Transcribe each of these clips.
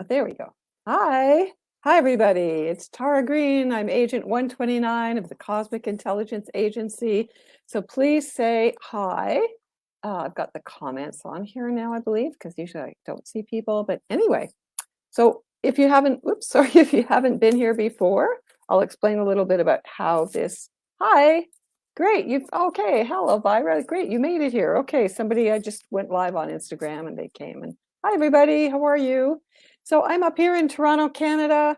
There we go. Hi. Hi, everybody. It's Tara Greene. I'm Agent 129 of the Cosmic Intelligence Agency. So please say hi. I've got the comments on here now, I believe, because usually I don't see people. But anyway, so if you haven't, if you haven't been here before, I'll explain a little bit about how this. Hi. Great. Okay. Hello, Elvira. Great. You made it here. Okay. I just went live on Instagram and they came. And hi, everybody. How are you? So I'm up here in Toronto, Canada,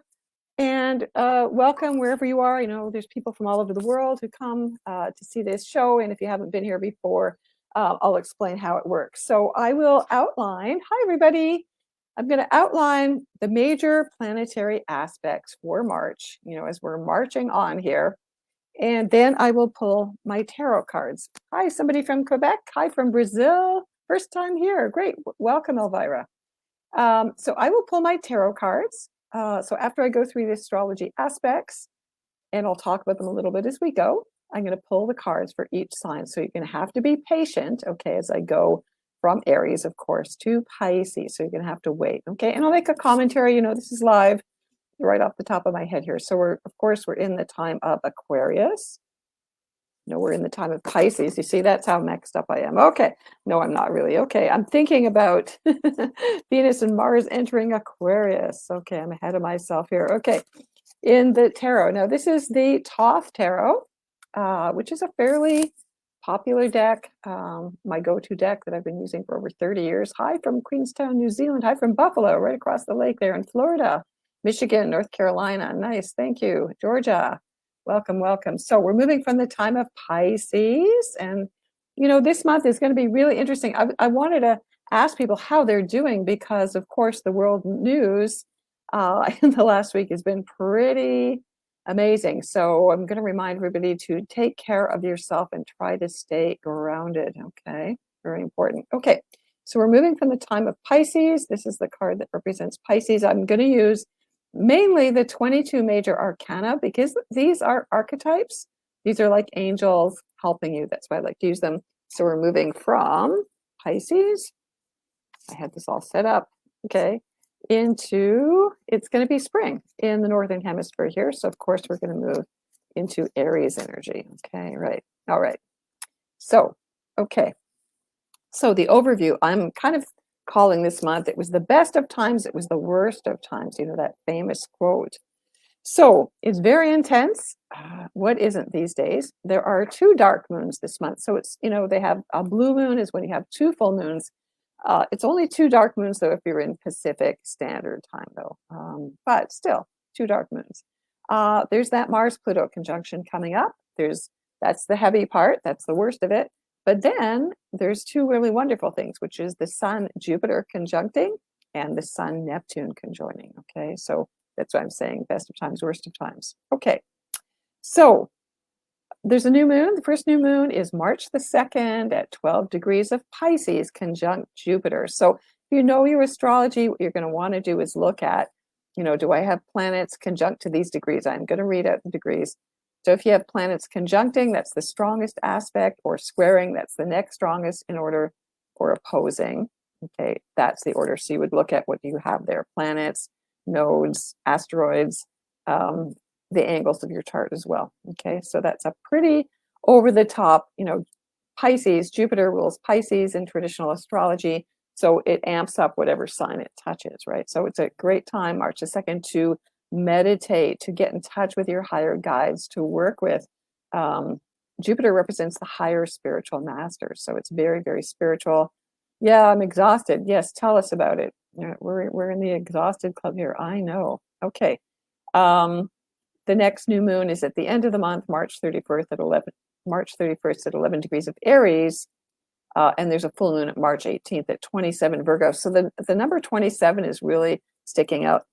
and welcome wherever you are. You know, there's people from all over the world who come to see this show. And if you haven't been here before, I'll explain how it works. So I will outline. Hi, everybody. I'm going to outline the major planetary aspects for March, you know, as we're marching on here. And then I will pull my tarot cards. Hi, somebody from Quebec. Hi, from Brazil. First time here. Great. Welcome, Elvira. So I will pull my tarot cards. So after I go through the astrology aspects, and I'll talk about them a little bit as we go, I'm going to pull the cards for each sign. So you're going to have to be patient, okay, as I go from Aries, of course, to Pisces. So you're going to have to wait, okay? And I'll make a commentary. You know, this is live right off the top of my head here. So we're in the time of Aquarius. No, we're in the time of Pisces. You see, that's how mixed up I am. Okay. No, I'm not really. Okay. I'm thinking about Venus and Mars entering Aquarius. Okay. I'm ahead of myself here. Okay. In the tarot. Now, this is the Thoth Tarot, which is a fairly popular deck, my go-to deck that I've been using for over 30 years. Hi from Queenstown, New Zealand. Hi from Buffalo, right across the lake there in Florida. Michigan, North Carolina. Nice. Thank you. Georgia. Welcome, welcome. So we're moving from the time of Pisces. And, you know, this month is going to be really interesting. I wanted to ask people how they're doing because, of course, the world news in the last week has been pretty amazing. So I'm going to remind everybody to take care of yourself and try to stay grounded. Okay. Very important. Okay. So we're moving from the time of Pisces. This is the card that represents Pisces. I'm going to use mainly the 22 major arcana because these are archetypes. These are like angels helping you. That's why I like to use them. So we're moving from Pisces. I had this all set up. Okay. Into, it's going to be spring in the Northern Hemisphere here. So of course we're going to move into Aries energy. Okay. Right. All right. So, okay. So the overview, I'm kind of calling this month, it was the best of times, it was the worst of times, you know, that famous quote. So it's very intense. What isn't these days? There are 2 dark moons this month. So it's, you know, they have a blue moon is when you have 2 full moons. It's only 2 dark moons, though, if you're in Pacific Standard Time, though. But still, 2 dark moons. There's that Mars-Pluto conjunction coming up. That's the heavy part. That's the worst of it. But then there's 2 really wonderful things, which is the Sun-Jupiter conjuncting and the Sun-Neptune conjoining. Okay, so that's why I'm saying best of times, worst of times. Okay, so there's a new moon. The first new moon is March the 2nd at 12 degrees of Pisces conjunct Jupiter. So if you know your astrology, what you're going to want to do is look at, you know, do I have planets conjunct to these degrees? I'm going to read out the degrees. So if you have planets conjuncting, that's the strongest aspect, or squaring, that's the next strongest in order, or opposing. Okay, that's the order. So you would look at what do you have there, planets, nodes, asteroids, the angles of your chart as well. Okay, so that's a pretty over the top, you know, Pisces, Jupiter rules Pisces in traditional astrology. So it amps up whatever sign it touches, right? So it's a great time, March the 2nd, to meditate, to get in touch with your higher guides, to work with. Jupiter represents the higher spiritual masters. So it's very, very spiritual. Yeah, I'm exhausted. Yes, tell us about it. We're in the exhausted club here. I know. Okay. The next new moon is at the end of the month, March 31st at 11 degrees of Aries. And there's a full moon at March 18th at 27 Virgo. So the number 27 is really sticking out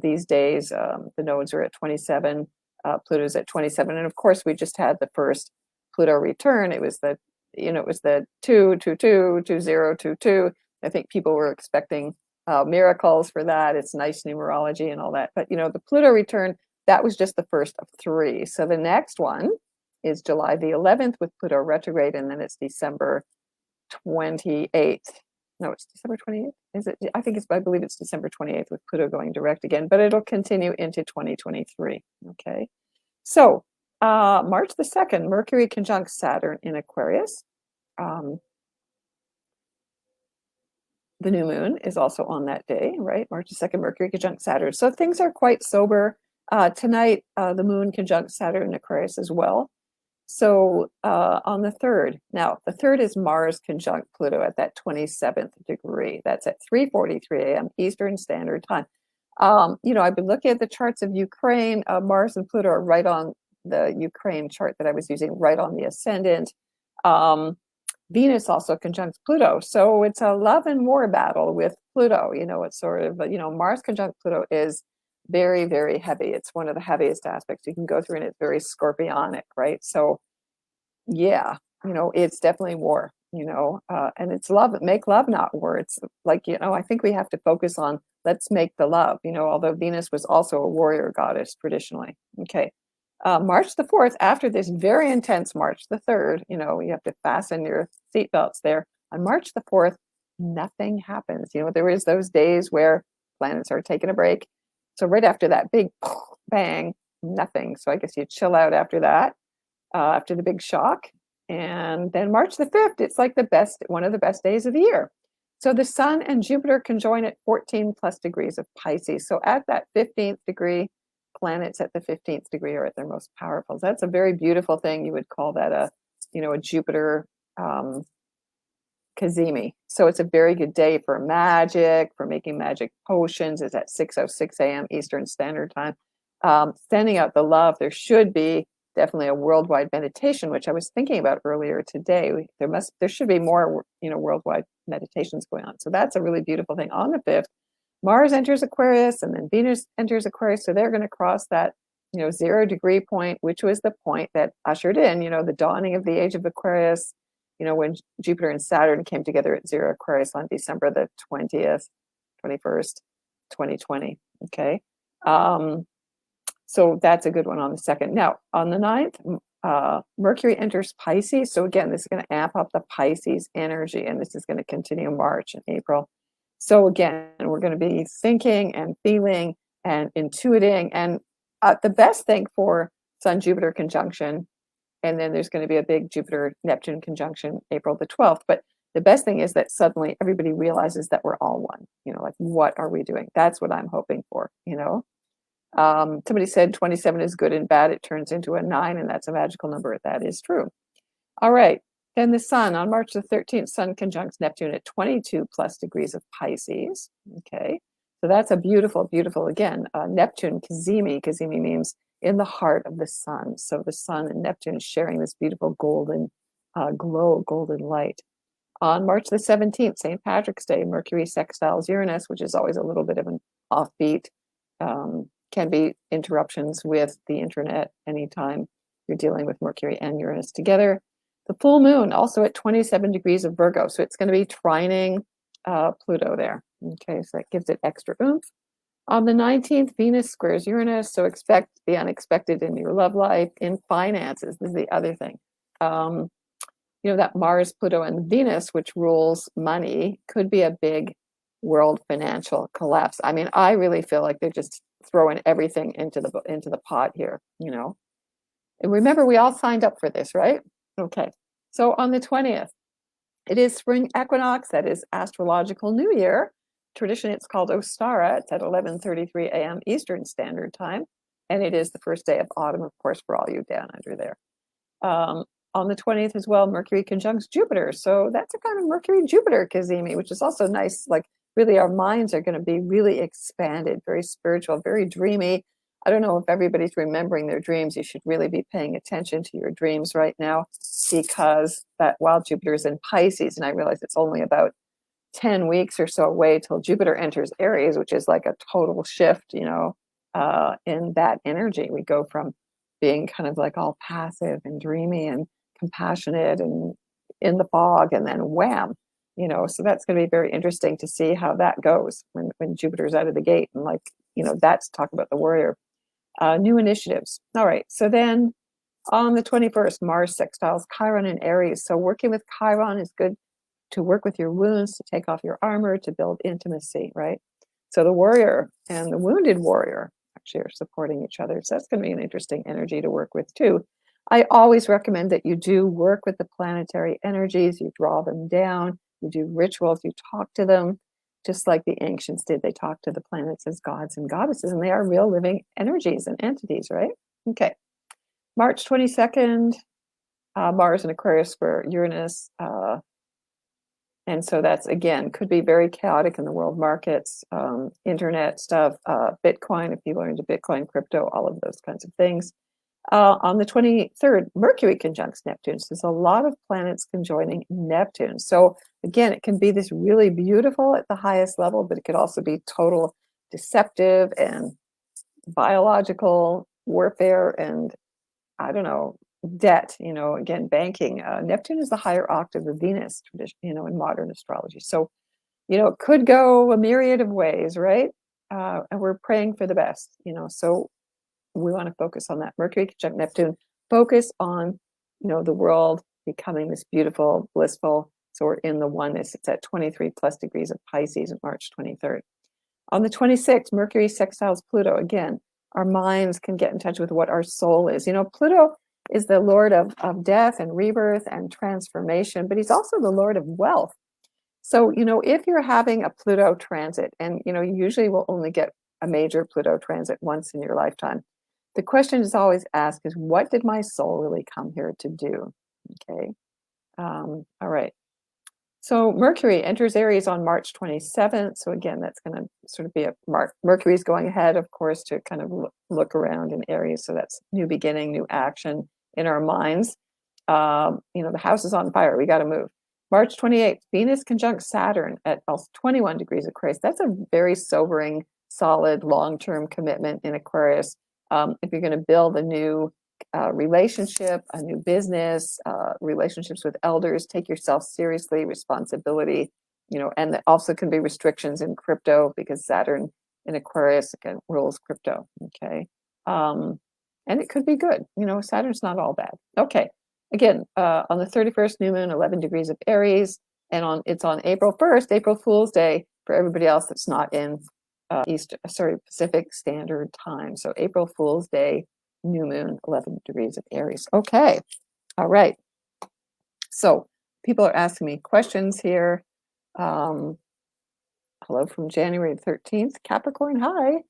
these days. The nodes are at 27, Pluto's at 27. And of course, we just had the first Pluto return. It was the 222, 2022. I think people were expecting miracles for that. It's nice numerology and all that. But, you know, the Pluto return, that was just the first of 3. So the next one is July the 11th with Pluto retrograde, and then it's December 28th No, it's December 28th. Is it? I believe it's December 28th with Pluto going direct again, but it'll continue into 2023. Okay. So March the 2nd, Mercury conjunct Saturn in Aquarius. The new moon is also on that day, right? March the 2nd, Mercury conjunct Saturn. So things are quite sober. Tonight, the moon conjunct Saturn in Aquarius as well. So on the 3rd, now the 3rd is Mars conjunct Pluto at that 27th degree. That's at 3:43 a.m. Eastern Standard Time. I've been looking at the charts of Ukraine. Mars and Pluto are right on the Ukraine chart that I was using, right on the ascendant. Venus also conjuncts Pluto. So it's a love and war battle with Pluto. It's sort of, Mars conjunct Pluto is very, very heavy. It's one of the heaviest aspects you can go through, and it's very scorpionic, right? So yeah, it's definitely war, and it's love, make love, not war. It's like, I think we have to focus on, let's make the love, although Venus was also a warrior goddess traditionally. Okay. March the 4th, after this very intense March the 3rd, you have to fasten your seatbelts there. On March the 4th, nothing happens. There is those days where planets are taking a break. So right after that big bang, nothing. So I guess you chill out after that, after the big shock. And then March the 5th, it's like one of the best days of the year. So the Sun and Jupiter conjoin at 14 plus degrees of Pisces. So at that 15th degree, planets at the 15th degree are at their most powerful. So that's a very beautiful thing. You would call that a Jupiter Cazimi. So it's a very good day for magic, for making magic potions. It's at 6:06 a.m. Eastern Standard Time. Sending out the love. There should be definitely a worldwide meditation, which I was thinking about earlier today. There should be more, worldwide meditations going on. So that's a really beautiful thing. On the 5th, Mars enters Aquarius, and then Venus enters Aquarius. So they're going to cross that, 0 degree point, which was the point that ushered in, the dawning of the age of Aquarius, when Jupiter and Saturn came together at 0 Aquarius on December the 21st, 2020. Okay. So that's a good one on the 2nd. Now, on the 9th, Mercury enters Pisces. So again, this is going to amp up the Pisces energy, and this is going to continue March and April. So again, we're going to be thinking and feeling and intuiting. And the best thing for Sun-Jupiter conjunction, and then there's going to be a big Jupiter-Neptune conjunction April the 12th. But the best thing is that suddenly everybody realizes that we're all one. Like, what are we doing? That's what I'm hoping for, Somebody said 27 is good and bad. It turns into a 9, and that's a magical number. That is true. All right. Then the Sun on March the 13th, Sun conjuncts Neptune at 22 plus degrees of Pisces. Okay. So that's a beautiful, beautiful, again, Neptune Cazimi. Cazimi means in the heart of the sun. So the Sun and Neptune sharing this beautiful golden glow, golden light. On March the 17th, St. Patrick's Day, Mercury sextiles Uranus, which is always a little bit of an offbeat. Can be interruptions with the internet anytime you're dealing with Mercury and Uranus together. The full moon also at 27 degrees of Virgo. So it's going to be trining Pluto there. Okay, so that gives it extra oomph. On the 19th, Venus squares Uranus. So expect the unexpected in your love life, in finances. This is the other thing. That Mars, Pluto, and Venus, which rules money, could be a big world financial collapse. I mean, I really feel like they're just throwing everything into the pot here, And remember, we all signed up for this, right? Okay. So on the 20th, it is spring equinox. That is astrological new year. Traditionally, it's called Ostara. It's at 11:33 a.m. Eastern Standard Time. And it is the first day of autumn, of course, for all you down under there. On the 20th as well, Mercury conjuncts Jupiter. So that's a kind of Mercury-Jupiter Cazimi, which is also nice. Like, really, our minds are going to be really expanded, very spiritual, very dreamy. I don't know if everybody's remembering their dreams. You should really be paying attention to your dreams right now, because that while Jupiter's in Pisces, and I realize it's only about 10 weeks or so away till Jupiter enters Aries, which is like a total shift, in that energy. We go from being kind of like all passive and dreamy and compassionate and in the fog, and then wham, so that's going to be very interesting to see how that goes when Jupiter's out of the gate. And that's talk about the warrior. New initiatives. All right. So then on the 21st, Mars sextiles Chiron in Aries. So working with Chiron is good to work with your wounds, to take off your armor, to build intimacy, right? So the warrior and the wounded warrior actually are supporting each other. So that's going to be an interesting energy to work with too. I always recommend that you do work with the planetary energies, you draw them down, you do rituals, you talk to them, just like the ancients did. They talked to the planets as gods and goddesses, and they are real living energies and entities, right? Okay. March 22nd, Mars in Aquarius for Uranus. And so that's, again, could be very chaotic in the world markets, internet stuff, Bitcoin, if people are into Bitcoin, crypto, all of those kinds of things. On the 23rd, Mercury conjuncts Neptune. So there's a lot of planets conjoining Neptune. So again, it can be this really beautiful at the highest level, but it could also be total deceptive and biological warfare and, I don't know, debt, again, banking. Neptune is the higher octave of Venus, tradition, in modern astrology. So, it could go a myriad of ways, right? And we're praying for the best, so we want to focus on that. Mercury conjunct Neptune, focus on, the world becoming this beautiful, blissful. So we're in the oneness. It's at 23 plus degrees of Pisces on March 23rd. On the 26th, Mercury sextiles Pluto. Again, our minds can get in touch with what our soul is. Pluto is the lord of death and rebirth and transformation, but he's also the lord of wealth. So, if you're having a Pluto transit, and, usually we'll only get a major Pluto transit once in your lifetime, the question is always asked is, what did my soul really come here to do? Okay. All right. So Mercury enters Aries on March 27th. So again, that's going to sort of be Mercury's going ahead, of course, to kind of look around in Aries. So that's new beginning, new action in our minds. The house is on fire. We got to move. March 28th, Venus conjunct Saturn at 21 degrees Aquarius. That's a very sobering, solid, long-term commitment in Aquarius. If you're going to build a new relationship, a new business, relationships with elders, take yourself seriously, responsibility, and there also can be restrictions in crypto because Saturn in Aquarius again rules crypto. Okay. And it could be good. Saturn's not all bad. Okay. Again, on the 31st, new moon, 11 degrees of Aries, and it's on April 1st, April Fool's Day for everybody else that's not in Pacific Standard Time. So April Fool's Day, new moon, 11 degrees of Aries. Okay. All right. So people are asking me questions here. Hello from January 13th. Capricorn, hi.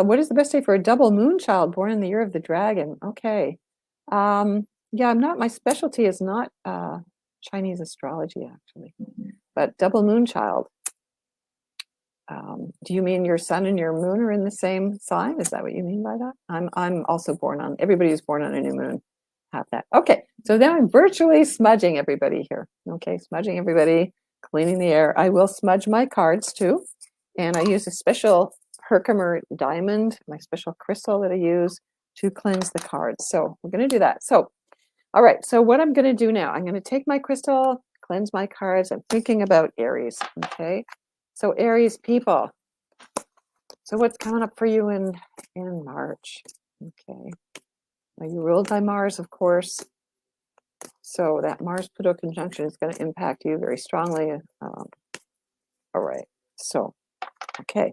What is the best day for a double moon child born in the year of the dragon? Okay. Yeah, my specialty is not Chinese astrology, actually, but double moon child. Do you mean your sun and your moon are in the same sign? Is that what you mean by that? I'm also everybody who's born on a new moon have that. Okay, so now I'm virtually smudging everybody here. Okay, smudging everybody, cleaning the air. I will smudge my cards too. And I use a special Herkimer diamond, my special crystal that I use to cleanse the cards. So we're going to do that. So, all right, so what I'm going to do now, I'm going to take my crystal, cleanse my cards. I'm thinking about Aries, okay? So Aries people, so what's coming up for you in March? Okay, now you ruled by Mars, of course. So that Mars-Pluto conjunction is going to impact you very strongly. All right, so, okay.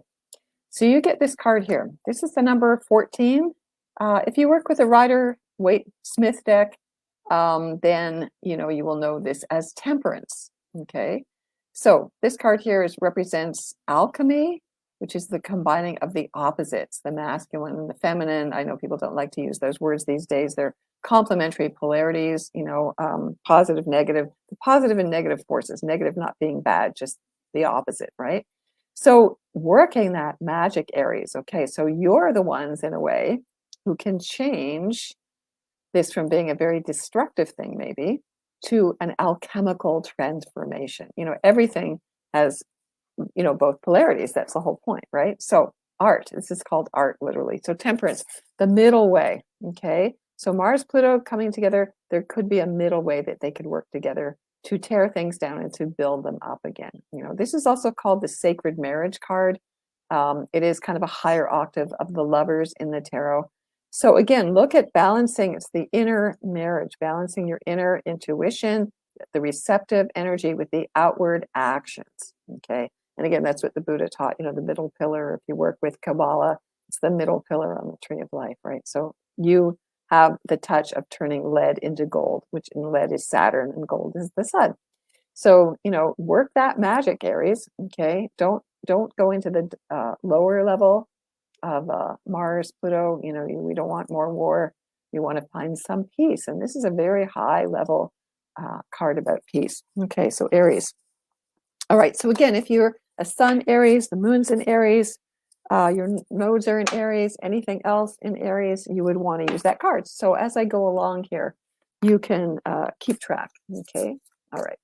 So you get this card here. This is the number 14. If you work with a Rider-Waite-Smith deck, then, you will know this as Temperance, okay? So this card here represents alchemy, which is the combining of the opposites, the masculine and the feminine. I know people don't like to use those words these days. They're complementary polarities, positive, negative, the positive and negative forces, negative not being bad, just the opposite, right? So working that magic Aries, okay, so you're the ones in a way who can change this from being a very destructive thing maybe to an alchemical transformation. Everything has, both polarities. That's the whole point, right? So art, this is called art literally. So Temperance, the middle way, okay? So Mars, Pluto coming together, there could be a middle way that they could work together to tear things down and to build them up again. This is also called the Sacred Marriage card. It is kind of a higher octave of the lovers in the tarot. So again, look at balancing. It's the inner marriage, balancing your inner intuition, the receptive energy with the outward actions. Okay. And again, that's what the Buddha taught, the middle pillar. If you work with Kabbalah, it's the middle pillar on the tree of life, right? So you have the touch of turning lead into gold, which in lead is Saturn and gold is the sun. So, work that magic, Aries. Okay. Don't go into the lower level of Mars, Pluto. We don't want more war. We want to find some peace. And this is a very high level card about peace. Okay. So Aries. All right. So again, if you're a sun Aries, the moon's in Aries, your nodes are in Aries, anything else in Aries, you would want to use that card. So as I go along here, you can keep track. Okay. All right.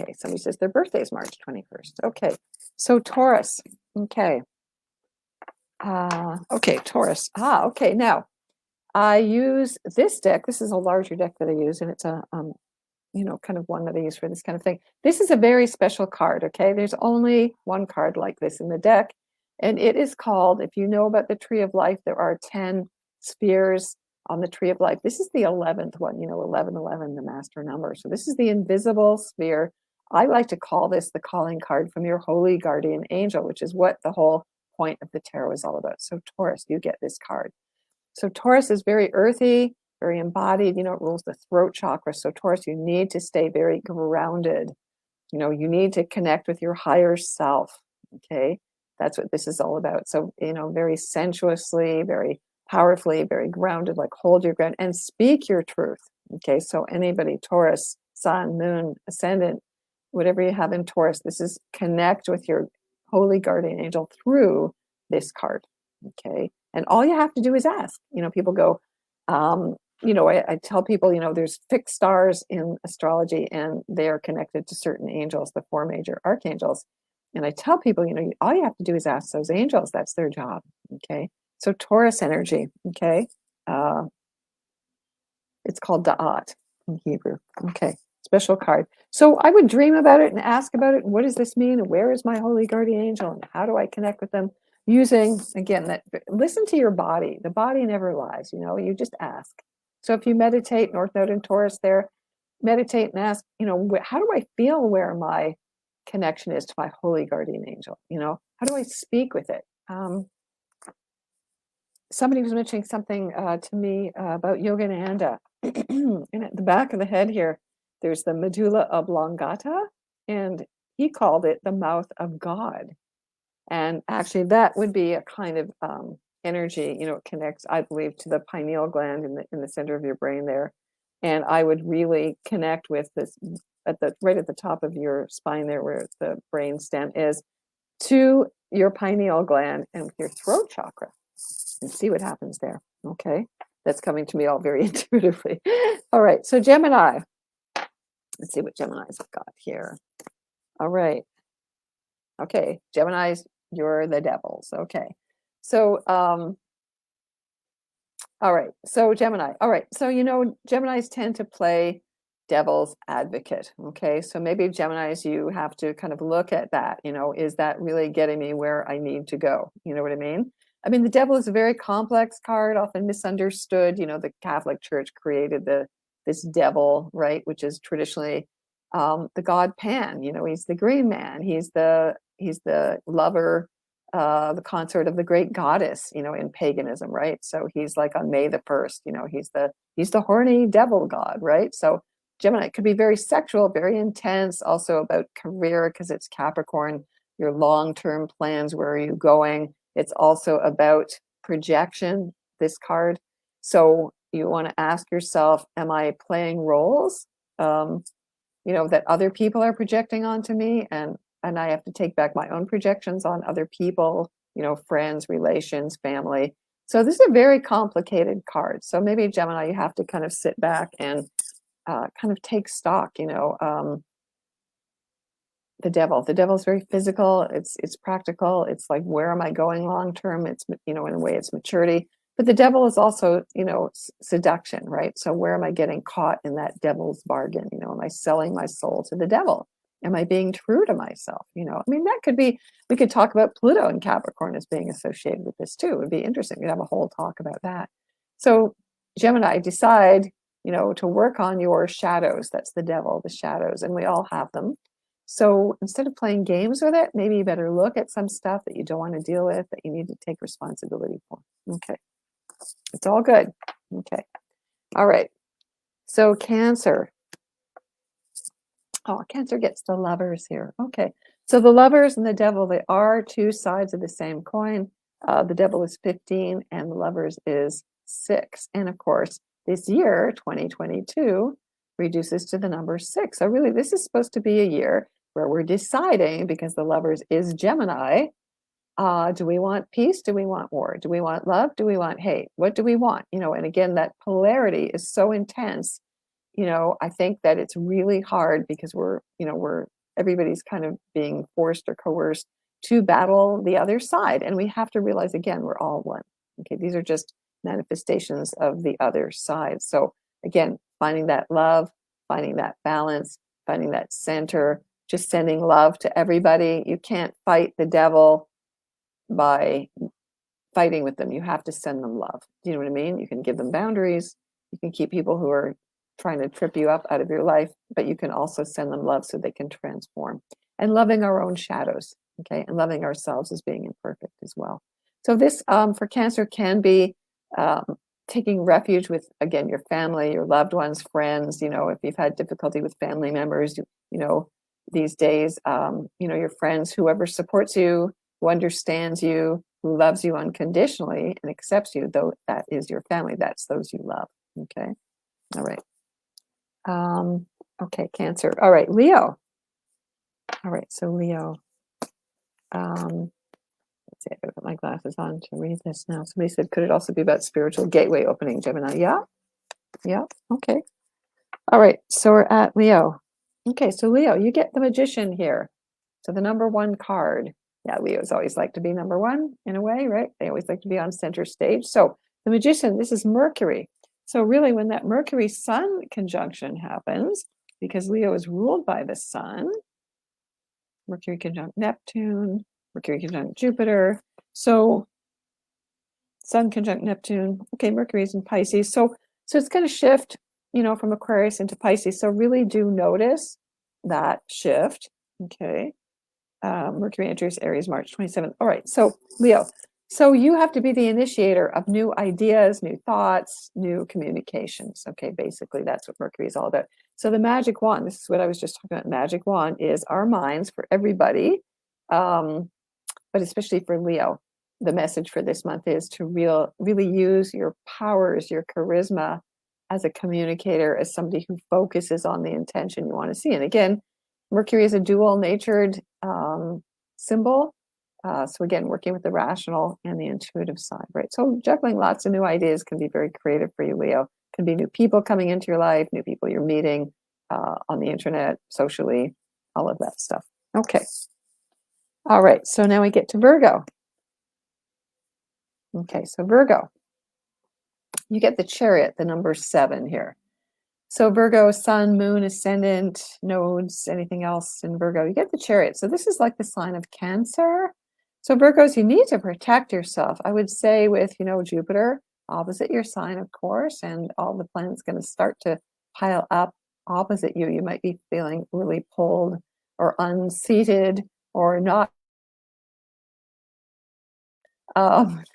Okay. Somebody says their birthday is March 21st. Okay. So Taurus. Okay. Okay. Taurus. Okay. Now I use this deck. This is a larger deck that I use, and it's a kind of one that I use for this kind of thing. This is a very special card, okay? There's only one card like this in the deck, and it is called, if you know about the Tree of Life, there are 10 spheres on the Tree of Life. This is the 11th one, 1111, the master number. So this is the invisible sphere. I like to call this the calling card from your holy guardian angel, which is what the whole point of the tarot is all about. So Taurus, you get this card. So Taurus is very earthy, very embodied, it rules the throat chakra. So Taurus, you need to stay very grounded. You need to connect with your higher self. Okay. That's what this is all about. So, very sensuously, very powerfully, very grounded, like hold your ground and speak your truth. Okay. So anybody, Taurus, sun, moon, ascendant, whatever you have in Taurus, this is connect with your holy guardian angel through this card. Okay. And all you have to do is ask. People go, I tell people, there's fixed stars in astrology and they are connected to certain angels, the 4 major archangels. And I tell people, all you have to do is ask those angels. That's their job. Okay. So Taurus energy. Okay. It's called Da'at in Hebrew. Okay. Special card. So I would dream about it and ask about it. And what does this mean? And where is my holy guardian angel? And how do I connect with them? Using, again, listen to your body. The body never lies, you just ask. So if you meditate, North Node in Taurus there, meditate and ask, how do I feel where my connection is to my holy guardian angel? How do I speak with it? Somebody was mentioning something to me about Yogananda. And at the back of the head here, there's the medulla oblongata, and he called it the mouth of God. And actually, that would be a kind of energy, it connects, I believe, to the pineal gland in the center of your brain there. And I would really connect with this right at the top of your spine there, where the brain stem is, to your pineal gland and your throat chakra, and see what happens there. Okay, that's coming to me all very intuitively. All right, so Gemini. Let's see what Geminis have got here. All right. Okay, Geminis. You're the devils. Okay. So, all right. So Gemini. All right. So, Geminis tend to play devil's advocate. Okay. So maybe Geminis, you have to kind of look at that, is that really getting me where I need to go? You know what I mean? I mean, the devil is a very complex card, often misunderstood. The Catholic Church created this devil, right? Which is traditionally the god Pan. He's the green man. He's the lover, the consort of the great goddess, in paganism, right? So he's like on May the 1st, he's the horny devil god, right? So Gemini could be very sexual, very intense, also about career because it's Capricorn, your long-term plans, where are you going? It's also about projection, this card. So you want to ask yourself, am I playing roles, that other people are projecting onto me? And I have to take back my own projections on other people, friends, relations, family. So this is a very complicated card. So maybe Gemini, you have to kind of sit back and kind of take stock, the devil is very physical. It's practical. It's like, where am I going long term? It's, in a way it's maturity, but the devil is also, seduction, right? So where am I getting caught in that devil's bargain? Am I selling my soul to the devil? Am I being true to myself? That could be, we could talk about Pluto and Capricorn as being associated with this too. It would be interesting. We'd have a whole talk about that. So Gemini, decide, to work on your shadows. That's the devil, the shadows, and we all have them. So instead of playing games with it, maybe you better look at some stuff that you don't want to deal with, that you need to take responsibility for. Okay. It's all good. Okay. All right. So Cancer. Oh, Cancer gets the Lovers here. Okay. So the Lovers and the Devil, they are two sides of the same coin. The Devil is 15 and the Lovers is 6. And of course, this year, 2022, reduces to the number 6. So really, this is supposed to be a year where we're deciding, because the Lovers is Gemini, do we want peace? Do we want war? Do we want love? Do we want hate? What do we want? And again, that polarity is so intense. I think that it's really hard because everybody's kind of being forced or coerced to battle the other side. And we have to realize, again, we're all one. Okay, these are just manifestations of the other side. So again, finding that love, finding that balance, finding that center, just sending love to everybody. You can't fight the devil by fighting with them. You have to send them love. Do you know what I mean? You can give them boundaries. You can keep people who are trying to trip you up out of your life, but you can also send them love so they can transform. And loving our own shadows, okay? And loving ourselves as being imperfect as well. So this, for Cancer, can be taking refuge with, again, your family, your loved ones, friends. If you've had difficulty with family members, these days, your friends, whoever supports you, who understands you, who loves you unconditionally and accepts you, though that is your family. That's those you love. Okay. All right. Okay, Cancer. All right, Leo. All right, so Leo. Let's see, I gotta put my glasses on to read this now. Somebody said, could it also be about spiritual gateway opening, Gemini? Yeah. Okay. All right, so we're at Leo. Okay, so Leo, you get the Magician here. So the number 1 card. Yeah, Leos always like to be number 1 in a way, right? They always like to be on center stage. So the Magician, this is Mercury. So really, when that Mercury-Sun conjunction happens, because Leo is ruled by the Sun, Mercury conjunct Neptune, Mercury conjunct Jupiter. So Sun conjunct Neptune. Okay, Mercury is in Pisces. So it's going to shift, from Aquarius into Pisces. So really do notice that shift. Okay. Mercury enters Aries March 27th. All right, so Leo. So you have to be the initiator of new ideas, new thoughts, new communications. Okay, basically that's what Mercury is all about. So the magic wand, this is what I was just talking about. Magic wand is our minds for everybody, but especially for Leo. The message for this month is to really use your powers, your charisma as a communicator, as somebody who focuses on the intention you want to see. And again, Mercury is a dual-natured symbol. So again, working with the rational and the intuitive side, right? So juggling lots of new ideas can be very creative for you, Leo. Can be new people coming into your life, new people you're meeting on the internet, socially, all of that stuff. Okay. All right, so now we get to Virgo. Okay, so Virgo, you get the Chariot, the number 7 here. So Virgo, Sun, Moon, Ascendant, nodes, anything else in Virgo, you get the Chariot. So this is like the sign of Cancer. So Virgos, you need to protect yourself. I would say with, Jupiter opposite your sign, of course, and all the planets going to start to pile up opposite you. You might be feeling really pulled or unseated or not.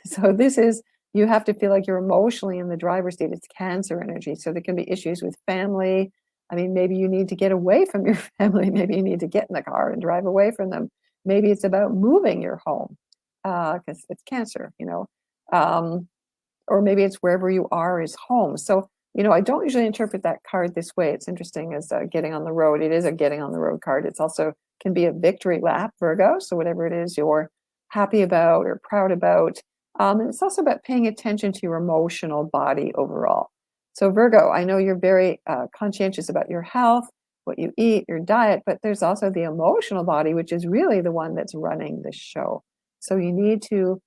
So this is, you have to feel like you're emotionally in the driver's seat. It's Cancer energy. So there can be issues with family. I mean, maybe you need to get away from your family. Maybe you need to get in the car and drive away from them. Maybe it's about moving your home because it's Cancer, or maybe it's wherever you are is home. So, I don't usually interpret that card this way. It's interesting as getting on the road. It is a getting on the road card. It's also can be a victory lap, Virgo. So whatever it is you're happy about or proud about. And it's also about paying attention to your emotional body overall. So Virgo, I know you're very conscientious about your health, what you eat, your diet, but there's also the emotional body, which is really the one that's running the show. So you need to,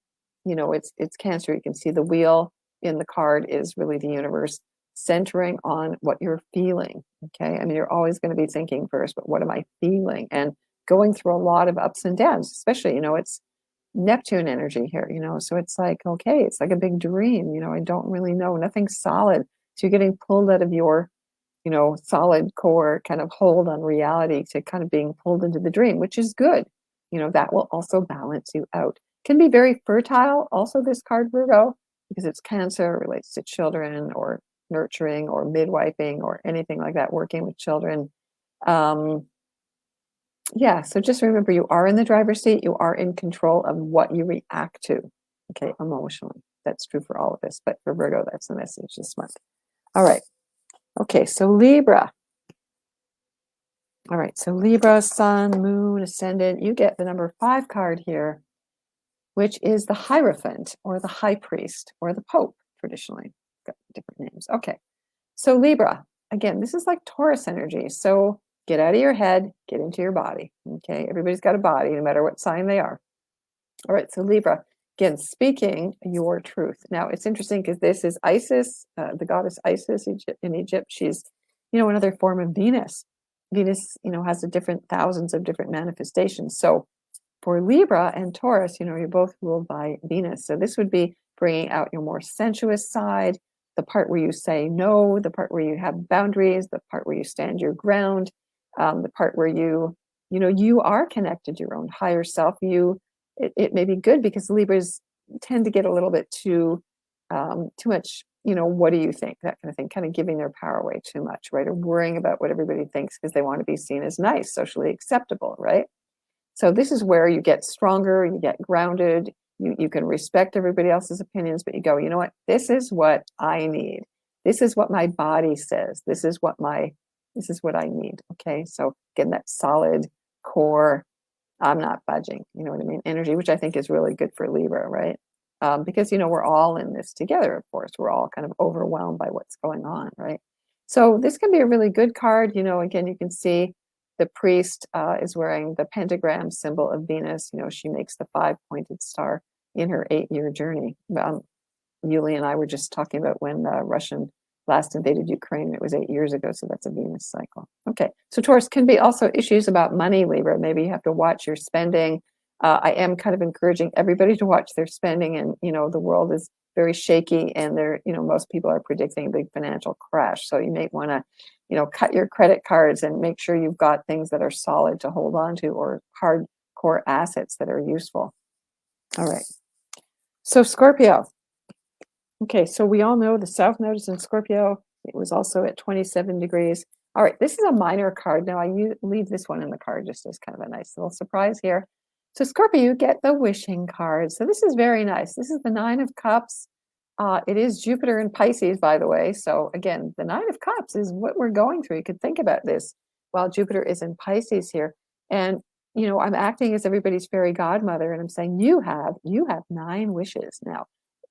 it's Cancer. You can see the wheel in the card is really the universe centering on what you're feeling. Okay. I mean, you're always going to be thinking first, but what am I feeling? And going through a lot of ups and downs, especially, it's Neptune energy here, so it's like, okay, it's like a big dream, I don't really know, nothing solid. So you're getting pulled out of your, solid core kind of hold on reality to kind of being pulled into the dream, which is good. That will also balance you out. Can be very fertile, also, this card, Virgo, because it's Cancer, relates to children or nurturing or midwifing or anything like that, working with children. Yeah, so just remember, you are in the driver's seat. You are in control of what you react to, okay, emotionally. That's true for all of us, but for Virgo, that's the message this month. All right. Okay, so Libra. All right, so Libra, Sun, Moon, Ascendant. You get the number 5 card here, which is the Hierophant or the High Priest or the Pope, traditionally. Got different names. Okay, so Libra. Again, this is like Taurus energy. So get out of your head, get into your body. Okay, everybody's got a body, no matter what sign they are. All right, so Libra, again, speaking your truth. Now, it's interesting because this is Isis, the goddess Isis in Egypt. She's, another form of Venus. Venus, has a different thousands of different manifestations. So for Libra and Taurus, you're both ruled by Venus. So this would be bringing out your more sensuous side, the part where you say no, the part where you have boundaries, the part where you stand your ground, the part where you are connected to your own higher self. It may be good because Libras tend to get a little bit too much, what do you think? That kind of thing, kind of giving their power away too much, right? Or worrying about what everybody thinks because they want to be seen as nice, socially acceptable, right? So this is where you get stronger, you get grounded, you can respect everybody else's opinions, but you go, you know what? This is what I need. This is what my body says. This is what I need. Okay. So again, that solid core, I'm not budging, you know what I mean? Energy, which I think is really good for Libra, right? Because, we're all in this together, of course. We're all kind of overwhelmed by what's going on, right? So this can be a really good card. Again, you can see the priest is wearing the pentagram symbol of Venus. She makes the 5-pointed star in her 8-year journey. Yuli and I were just talking about when Russian last invaded Ukraine. It was 8 years ago, so that's a Venus cycle. Okay, so Taurus can be also issues about money, Libra. Maybe you have to watch your spending. I am kind of encouraging everybody to watch their spending, and the world is very shaky, and most people are predicting a big financial crash. So you may want to, cut your credit cards and make sure you've got things that are solid to hold on to, or hardcore assets that are useful. All right. So Scorpio. Okay, so we all know the South Node is in Scorpio. It was also at 27 degrees. All right, this is a minor card. Now, I leave this one in the card just as kind of a nice little surprise here. So Scorpio, you get the wishing card. So this is very nice. This is the 9 of Cups. It is Jupiter in Pisces, by the way. So again, the 9 of Cups is what we're going through. You could think about this while Jupiter is in Pisces here. And, I'm acting as everybody's fairy godmother, and I'm saying you have 9 wishes now.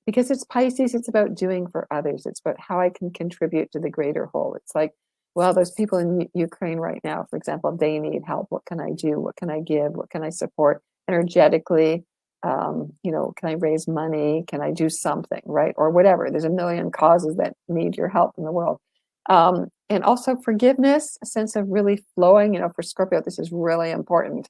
Because it's Pisces, it's about doing for others. It's about how I can contribute to the greater whole. It's like, well, those people in Ukraine right now, for example, they need help. What can I do? What can I give? What can I support energetically? Can I raise money? Can I do something, right? Or whatever. There's a million causes that need your help in the world. And also forgiveness, a sense of really flowing. For Scorpio, this is really important.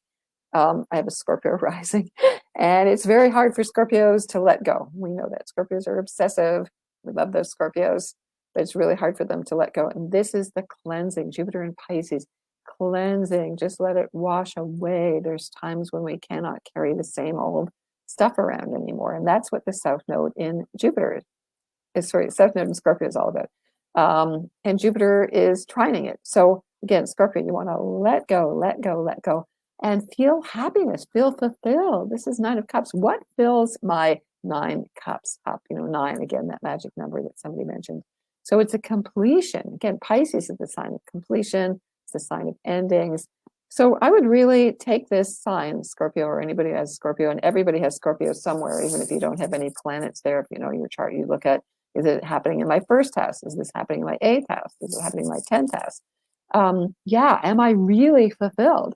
I have a Scorpio rising, and it's very hard for Scorpios to let go. We know that Scorpios are obsessive. We love those Scorpios, but it's really hard for them to let go. And this is the cleansing, Jupiter in Pisces, cleansing. Just let it wash away. There's times when we cannot carry the same old stuff around anymore. And that's what the South Node in Jupiter South Node in Scorpio is all about. And Jupiter is trining it. So again, Scorpio, you want to let go, let go, let go. And feel happiness, feel fulfilled. This is 9 of Cups. What fills my 9 cups up? 9, again, that magic number that somebody mentioned. So it's a completion. Again, Pisces is the sign of completion. It's the sign of endings. So I would really take this sign, Scorpio, or anybody who has Scorpio, and everybody has Scorpio somewhere, even if you don't have any planets there. If you know your chart, you look at, is it happening in my 1st house? Is this happening in my 8th house? Is it happening in my 10th house? Am I really fulfilled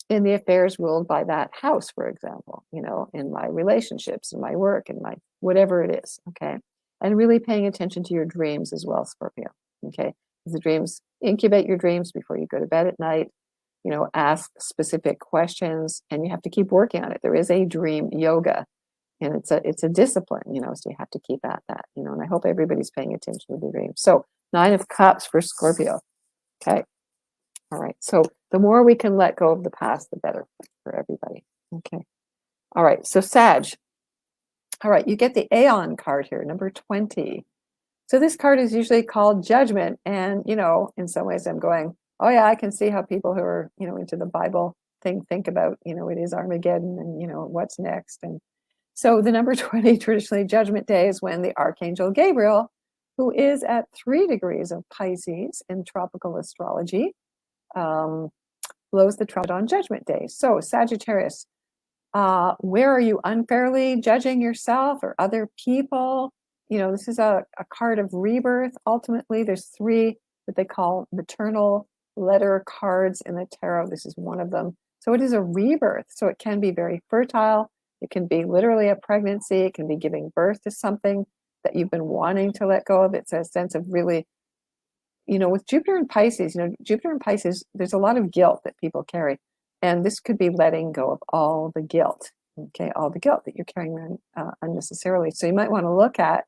in the affairs ruled by that house, for example, in my relationships, in my work, in my whatever it is, okay? And really paying attention to your dreams as well, Scorpio, okay? The dreams, incubate your dreams before you go to bed at night, ask specific questions, and you have to keep working on it. There is a dream yoga And it's a discipline, so you have to keep at that, and I hope everybody's paying attention to the dream. So 9 of Cups for Scorpio. Okay. All right. So the more we can let go of the past, the better for everybody. Okay. All right. So Sag. All right. You get the Aeon card here, number 20. So this card is usually called Judgment. And, in some ways I'm going, oh yeah, I can see how people who are, into the Bible think about, it is Armageddon and, what's next. And so the number 20, traditionally Judgment Day, is when the Archangel Gabriel, who is at 3 degrees of Pisces in tropical astrology, blows the trumpet on Judgment Day. So Sagittarius, where are you unfairly judging yourself or other people? This is a card of rebirth. Ultimately, there's 3 what they call maternal letter cards in the tarot. This is one of them. So it is a rebirth. So it can be very fertile. It can be literally a pregnancy. It can be giving birth to something that you've been wanting to let go of. It's a sense of really, with Jupiter and Pisces, there's a lot of guilt that people carry. And this could be letting go of all the guilt, okay, all the guilt that you're carrying around unnecessarily. So you might want to look at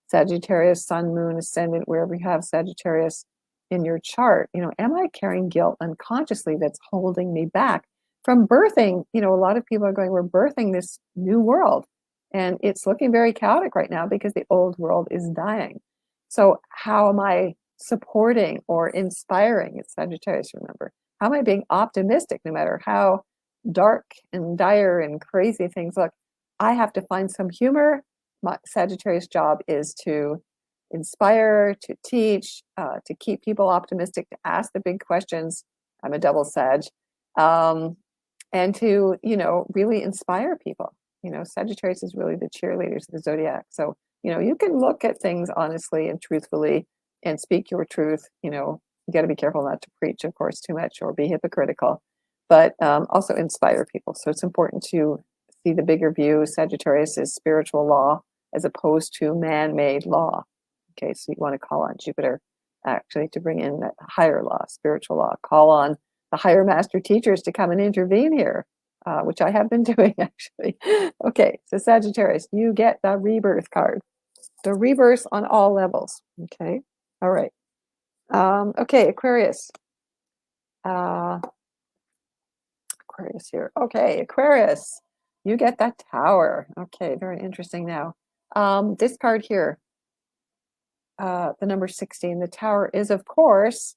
Sagittarius, Sun, Moon, Ascendant, wherever you have Sagittarius in your chart. Am I carrying guilt unconsciously that's holding me back from birthing? A lot of people are going, we're birthing this new world. And it's looking very chaotic right now because the old world is dying. So how am I supporting or inspiring? It's Sagittarius, remember. How am I being optimistic no matter how dark and dire and crazy things look? I have to find some humor. My Sagittarius job is to inspire, to teach, to keep people optimistic, to ask the big questions. I'm a double Sag. And to, really inspire people. Sagittarius is really the cheerleaders of the zodiac. So, you can look at things honestly and truthfully and speak your truth. You got to be careful not to preach, of course, too much or be hypocritical, but also inspire people. So it's important to see the bigger view. Sagittarius is spiritual law as opposed to man-made law. Okay, so you want to call on Jupiter actually to bring in that higher law, spiritual law. Call on the higher master teachers to come and intervene here, which I have been doing actually. Okay, so Sagittarius, you get the rebirth card. The rebirth on all levels. Okay, all right. Okay, Aquarius. Aquarius here. Okay, Aquarius, you get that Tower. Okay, very interesting now. This card here, the number 16, the Tower is, of course,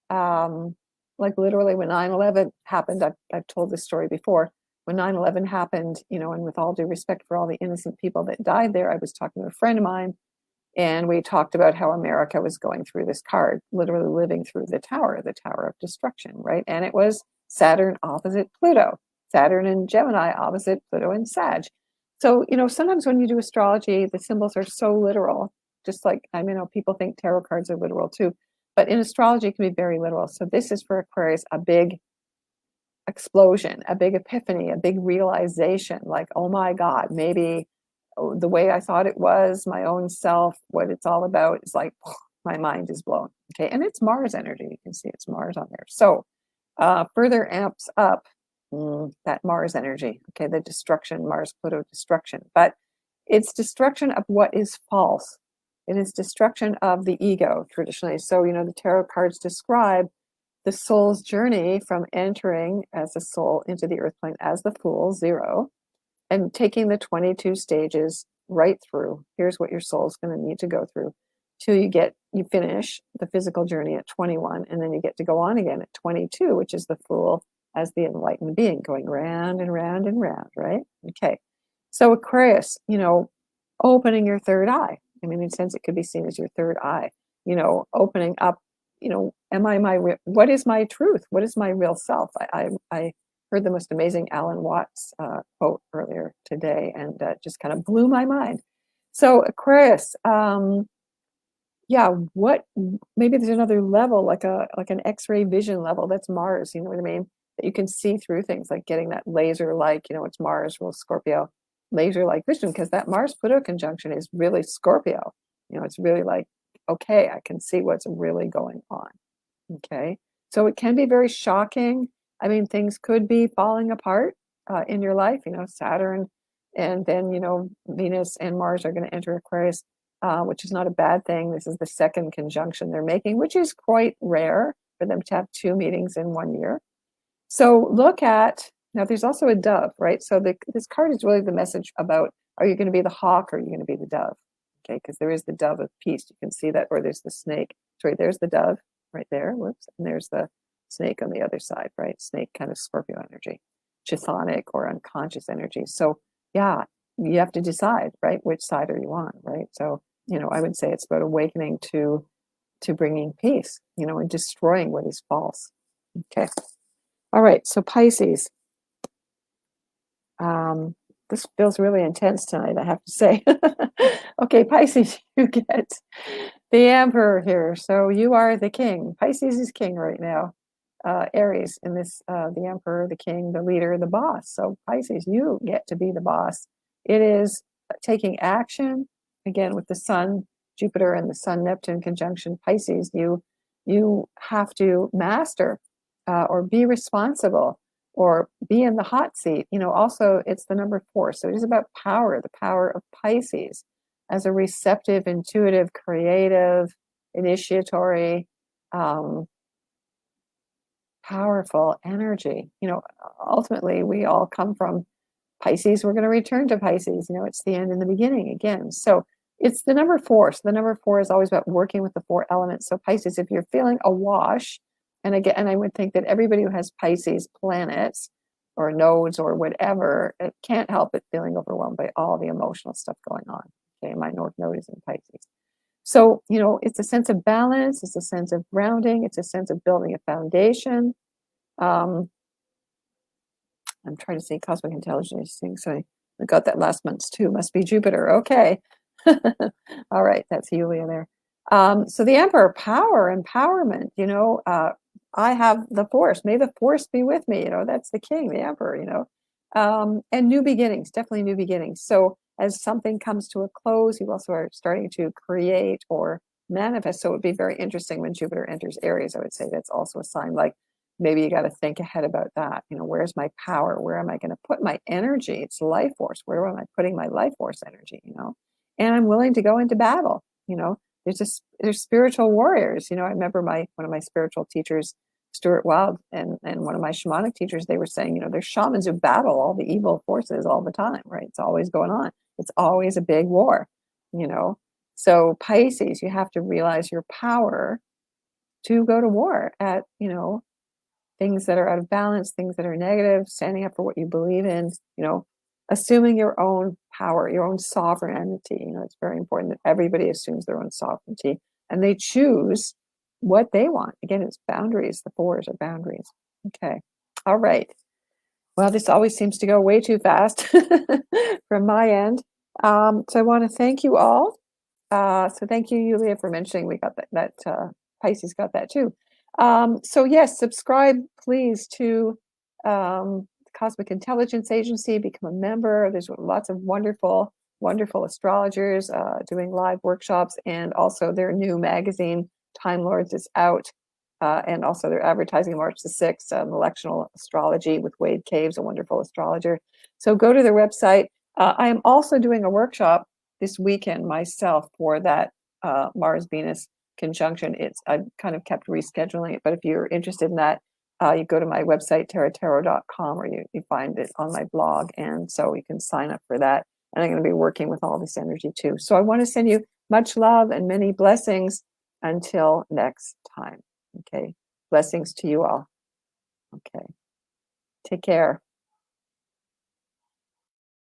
like literally when 9/11 happened. I've told this story before. When 9/11 happened, and with all due respect for all the innocent people that died there, I was talking to a friend of mine, and we talked about how America was going through this card, literally living through the Tower of destruction, right? And it was Saturn opposite Pluto, Saturn and Gemini opposite Pluto and Sag. So, sometimes when you do astrology, the symbols are so literal, just like, people think tarot cards are literal too, but in astrology, it can be very literal. So this is for Aquarius, a big explosion, a big epiphany, a big realization, like, oh my God, maybe the way I thought it was, my own self, what it's all about is like, my mind is blown. Okay. And it's Mars energy. You can see it's Mars on there. So further amps up that Mars energy. Okay. The destruction, Mars, Pluto destruction, but it's destruction of what is false. It is destruction of the ego traditionally. So, the tarot cards describe the soul's journey from entering as a soul into the earth plane as the Fool, 0, and taking the 22 stages right through. Here's what your soul's going to need to go through till you finish the physical journey at 21, and then you get to go on again at 22, which is the Fool as the enlightened being going round and round and round, right? Okay. So Aquarius, opening your third eye. In a sense, it could be seen as your third eye, opening up, what is my truth? What is my real self? I heard the most amazing Alan Watts quote earlier today, and just kind of blew my mind. So Aquarius, maybe there's another level, like an X-ray vision level. That's Mars, you know what I mean? That you can see through things, like getting that laser-like, it's Mars, Scorpio, laser-like vision, because that Mars-Pluto conjunction is really Scorpio. It's really like, okay, I can see what's really going on. Okay, so it can be very shocking. Things could be falling apart in your life. Saturn And then, you know, Venus and Mars are going to enter Aquarius, which is not a bad thing. This is the second conjunction they're making, which is quite rare for them to have 2 meetings in 1 year. So look at, now there's also a dove, right? So this card is really the message about, are you going to be the hawk or are you going to be the dove? Okay, because there is the dove of peace. You can see that, or there's the snake. Sorry, there's the dove right there. Whoops. And there's the snake on the other side, right? Snake, kind of Scorpio energy, chthonic or unconscious energy. So yeah, you have to decide, right? Which side are you on, right? So, you know, I would say it's about awakening to bringing peace, you know, and destroying what is false. Okay. All right. So Pisces. This feels really intense tonight, I have to say. Okay, Pisces, you get the Emperor here. So you are the king. Pisces is king right now. Aries in this, the Emperor, the king, the leader, the boss. So Pisces, you get to be the boss. It is taking action, again, with the Sun, Jupiter, and the Sun, Neptune conjunction. Pisces, you have to master or be responsible or be in the hot seat. You know, also it's the number 4. So it is about power, the power of Pisces as a receptive, intuitive, creative, initiatory, powerful energy. You know, ultimately we all come from Pisces. We're going to return to Pisces. You know, it's the end and the beginning again. So it's the number 4. So the number 4 is always about working with the 4 elements. So Pisces, if you're feeling awash, and again, and I would think that everybody who has Pisces planets or nodes or whatever, it can't help but feeling overwhelmed by all the emotional stuff going on. Okay, my North Node is in Pisces. So, you know, it's a sense of balance, it's a sense of grounding, it's a sense of building a foundation. I'm trying to see cosmic intelligence thing. So I got that last month's too. Must be Jupiter. Okay. All right, that's Yulia there. So the Emperor, power, empowerment, you know, I have the force. May the force be with me. You know, that's the king, the Emperor, you know. And new beginnings, definitely new beginnings. So as something comes to a close, you also are starting to create or manifest. So it would be very interesting when Jupiter enters Aries. I would say that's also a sign like maybe you got to think ahead about that. You know, where's my power? Where am I going to put my energy? It's life force. Where am I putting my life force energy? You know, and I'm willing to go into battle. You know, there's spiritual warriors. You know, I remember one of my spiritual teachers, Stuart Wilde, and one of my shamanic teachers, they were saying, you know, there's shamans who battle all the evil forces all the time, right? It's always going on. It's always a big war, you know. So Pisces, you have to realize your power to go to war at, you know, things that are out of balance, things that are negative, standing up for what you believe in, you know, assuming your own power, your own sovereignty. You know, it's very important that everybody assumes their own sovereignty and they choose what they want. Again, it's boundaries. The 4s are boundaries. Okay. All right. Well, this always seems to go way too fast from my end. So I want to thank you all. So thank you, Yulia, for mentioning we got that Pisces got that too. So yes, subscribe please to Cosmic Intelligence Agency, become a member. There's lots of wonderful, wonderful astrologers doing live workshops, and also their new magazine, Time Lords, is out. And also they're advertising March the 6th, Electional Astrology with Wade Caves, a wonderful astrologer. So go to their website. I am also doing a workshop this weekend myself for that Mars-Venus conjunction. I've kind of kept rescheduling it, but if you're interested in that, you go to my website, tarottarot.com, or you find it on my blog, and so you can sign up for that. And I'm going to be working with all this energy too. So I want to send you much love and many blessings until next time. Okay. Blessings to you all. Okay. Take care.